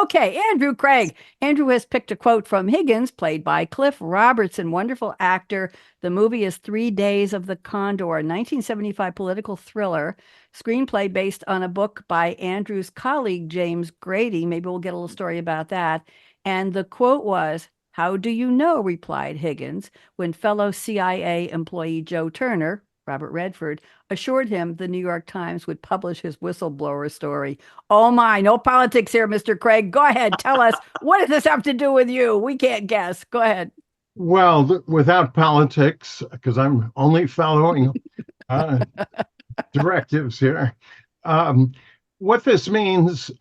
Okay, Andrew Kreig. Andrew has picked a quote from Higgins, played by Cliff Robertson, wonderful actor. The movie is 3 Days of the Condor, a 1975 political thriller, screenplay based on a book by Andrew's colleague, James Grady. Maybe we'll get a little story about that. And the quote was, "How do you know," replied Higgins, when fellow CIA employee Joe Turner, Robert Redford, assured him the New York Times would publish his whistleblower story. Oh my, no politics here, Mr. Kreig. Go ahead, tell us, what does this have to do with you? We can't guess. Go ahead. Well, without politics, because I'm only following uh, directives here. Um, what this means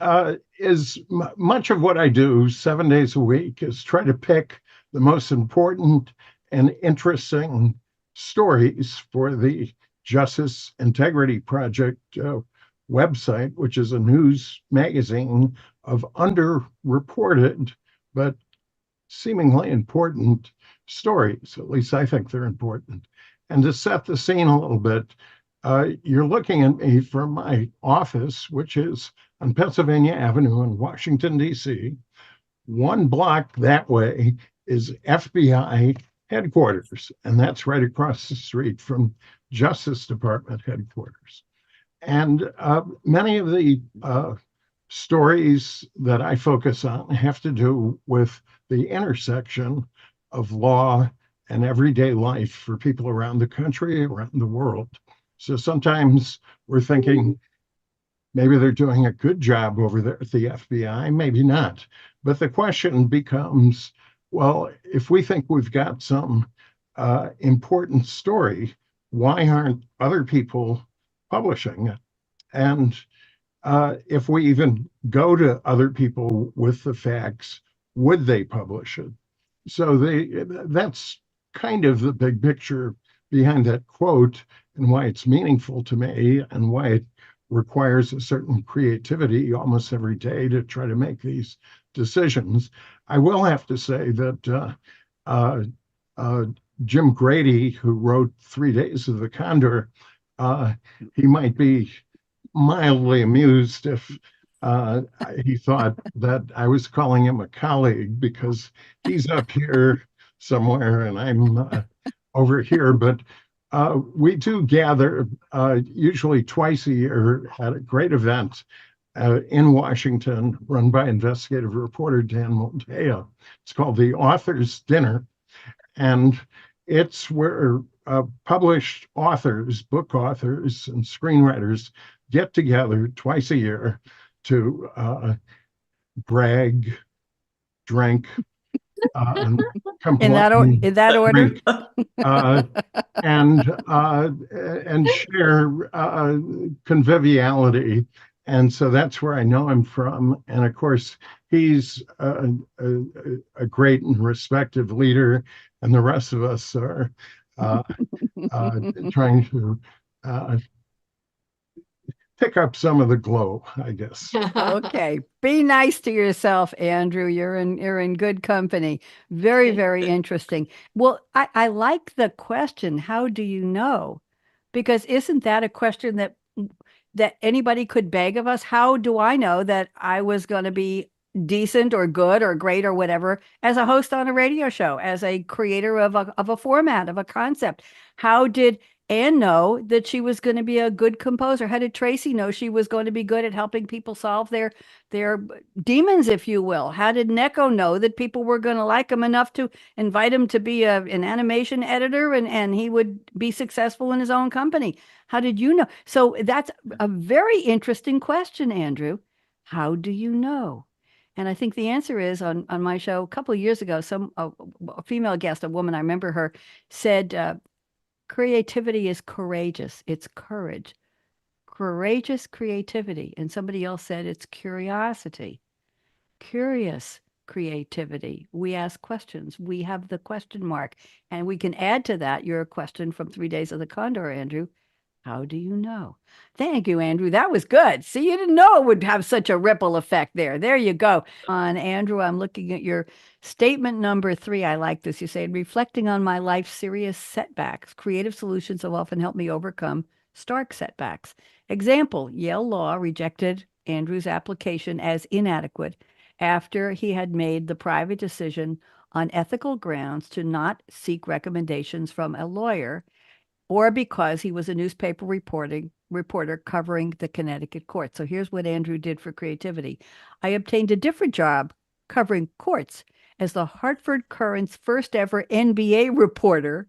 is much of what I do 7 days a week is try to pick the most important and interesting stories for the Justice Integrity Project website, which is a news magazine of underreported but seemingly important stories. At least I think they're important. And to set the scene a little bit, you're looking at me from my office, which is on Pennsylvania Avenue in Washington, D.C. 1 block that way is FBI headquarters, and that's right across the street from Justice Department headquarters. And many of the stories that I focus on have to do with the intersection of law and everyday life for people around the country, around the world. So sometimes we're thinking maybe they're doing a good job over there at the FBI, maybe not. But the question becomes, well, if we think we've got some important story, why aren't other people publishing it? And if we even go to other people with the facts, would they publish it? So that's kind of the big picture behind that quote and why it's meaningful to me and why it requires a certain creativity almost every day to try to make these decisions. I will have to say that Jim Grady, who wrote 3 Days of the Condor, he might be mildly amused if he thought that I was calling him a colleague because he's up here somewhere and I'm over here. But we do gather usually twice a year at a great event in Washington run by investigative reporter Dan Montea. It's called the Authors Dinner. And it's where published authors, book authors, and screenwriters get together twice a year to brag, drink, In that, complain, in that order? drink, uh, and share conviviality. And so that's where I know him from. And of course, he's a great and respected leader, and the rest of us are uh, trying to pick up some of the glow, I guess. Okay. Be nice to yourself, Andrew. You're in good company. Very, very interesting. Well, I like the question, how do you know? Because isn't that a question that anybody could beg of us? How do I know that I was going to be decent or good or great or whatever as a host on a radio show, as a creator of a format, of a concept? How did Anne know that she was going to be a good composer? How did Tracy know she was going to be good at helping people solve their demons, if you will? How did Neko know that people were going to like him enough to invite him to be an animation editor and he would be successful in his own company? How did you know? So that's a very interesting question, Andrew. How do you know? And I think the answer is on my show a couple of years ago, a female guest, a woman, I remember her, said, creativity is courageous. It's courage. Courageous creativity. And somebody else said it's curiosity. Curious creativity. We ask questions. We have the question mark. And we can add to that your question from 3 Days of the Condor, Andrew. How do you know? Thank you, Andrew. That was good. See, you didn't know it would have such a ripple effect there. There you go. On Andrew, I'm looking at your statement number 3. I like this. You say, reflecting on my life's serious setbacks, creative solutions have often helped me overcome stark setbacks. Example, Yale Law rejected Andrew's application as inadequate after he had made the private decision on ethical grounds to not seek recommendations from a lawyer or because he was a newspaper reporter covering the Connecticut court. So here's what Andrew did for creativity. I obtained a different job covering courts as the Hartford Courant's first ever NBA reporter,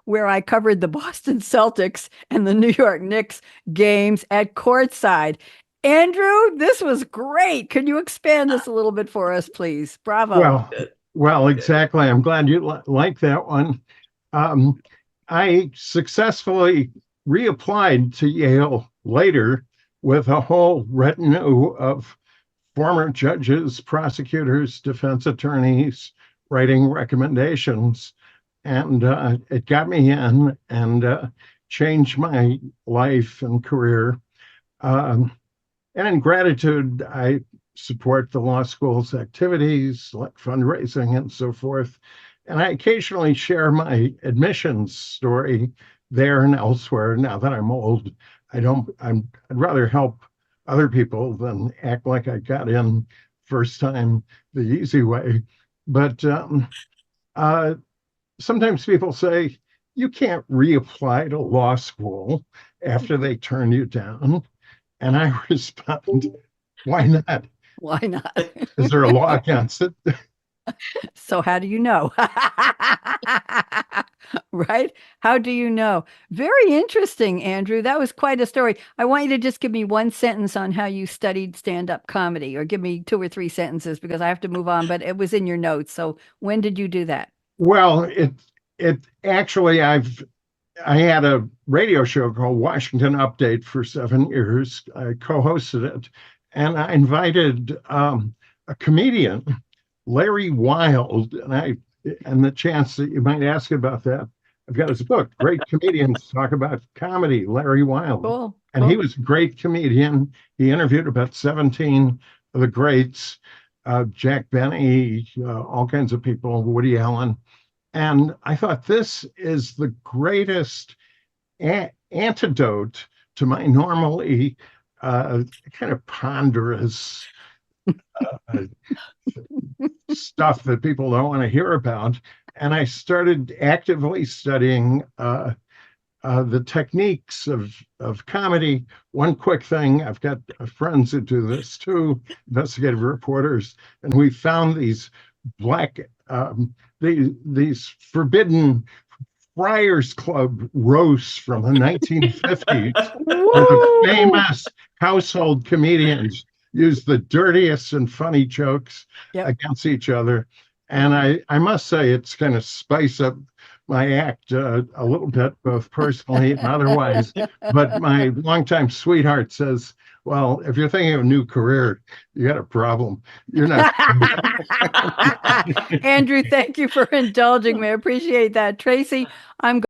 where I covered the Boston Celtics and the New York Knicks games at courtside. Andrew, this was great. Can you expand this a little bit for us, please? Bravo. Well, well, exactly. I'm glad you like that one. Um, I successfully reapplied to Yale later with a whole retinue of former judges, prosecutors, defense attorneys writing recommendations. And it got me in and changed my life and career. Um, and in gratitude, I support the law school's activities like fundraising and so forth. And I occasionally share my admissions story there and elsewhere. Now that I'm old, I'd rather help other people than act like I got in first time the easy way. But uh, sometimes people say, you can't reapply to law school after they turn you down. And I respond, why not? Why not? Is there a law against it? So how do you know? Right? How do you know? Very interesting, Andrew. That was quite a story. I want you to just give me one sentence on how you studied stand-up comedy, or give me two or three sentences because I have to move on, but it was in your notes. So when did you do that? Well, it actually I had a radio show called Washington Update for 7 years. I co-hosted it, and I invited a comedian, Larry Wild, and the chance that you might ask about that. I've got his book, Great Comedians Talk About Comedy, Larry Wild. Cool, And he cool. was a great comedian. He interviewed about 17 of the greats, Jack Benny, all kinds of people, Woody Allen. And I thought this is the greatest antidote to my normally kind of ponderous uh, stuff that people don't want to hear about. And I started actively studying the techniques of comedy. One quick thing, I've got friends who do this too, investigative reporters, and we found these black, these forbidden Friars Club roasts from the 1950s, where the Woo! famous household comedians used the dirtiest and funny jokes Yep. against each other. And I must say, it's kind of spice up my act a little bit, both personally and otherwise. But my longtime sweetheart says, well, if you're thinking of a new career, you got a problem. You're not. Andrew, thank you for indulging me. I appreciate that. Tracy, I'm